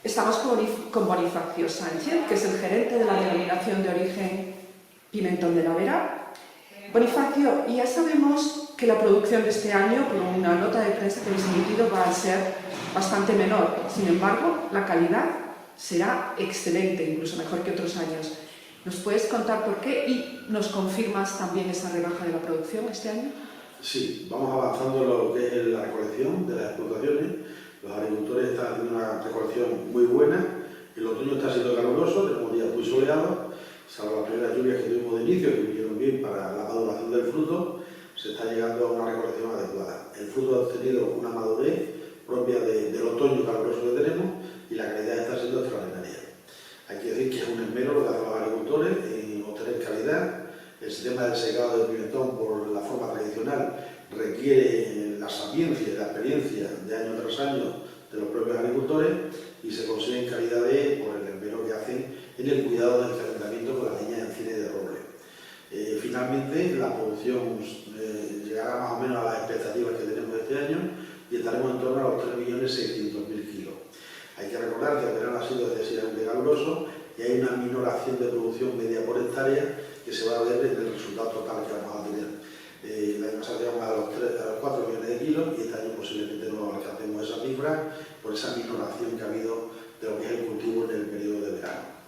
Estamos con Bonifacio Sánchez, que es el gerente de la denominación de origen Pimentón de la Vera. Bonifacio, ya sabemos que la producción de este año, por una nota de prensa que habéis emitido, va a ser bastante menor. Sin embargo, la calidad será excelente, incluso mejor que otros años. ¿Nos puedes contar por qué y nos confirmas también esa rebaja de la producción este año? Sí, vamos avanzando en lo que es la recolección de las explotaciones. Los agricultores están haciendo una recolección muy buena. El otoño está siendo caluroso, tenemos días muy soleados, salvo las primeras lluvias que tuvimos de inicio, que vinieron bien para la maduración del fruto, se está llegando a una recolección adecuada. El fruto ha tenido una madurez propia del otoño caluroso que tenemos y la calidad está siendo extraordinaria. Hay que decir que es un esmero lo que hacen los agricultores en obtener calidad. El sistema del secado del pimentón, por la forma tradicional, requiere la sapiencia y la experiencia de año tras año de los propios agricultores y se consiguen calidades por el esmero que hacen en el cuidado del fermentamiento con la leña de encina y de roble. Finalmente, la producción llegará más o menos a las expectativas que tenemos este año y estaremos en torno a los 3.600.000 kilos. Hay que recordar que el verano ha sido excesivamente caluroso y hay una minoración de producción media por hectárea que se va a ver en el resultado total que vamos a tener. El año pasado llegamos a los 4 millones de kilos y este año posiblemente no alcancemos esa cifra por esa minoración que ha habido de lo que es el cultivo en el periodo de verano.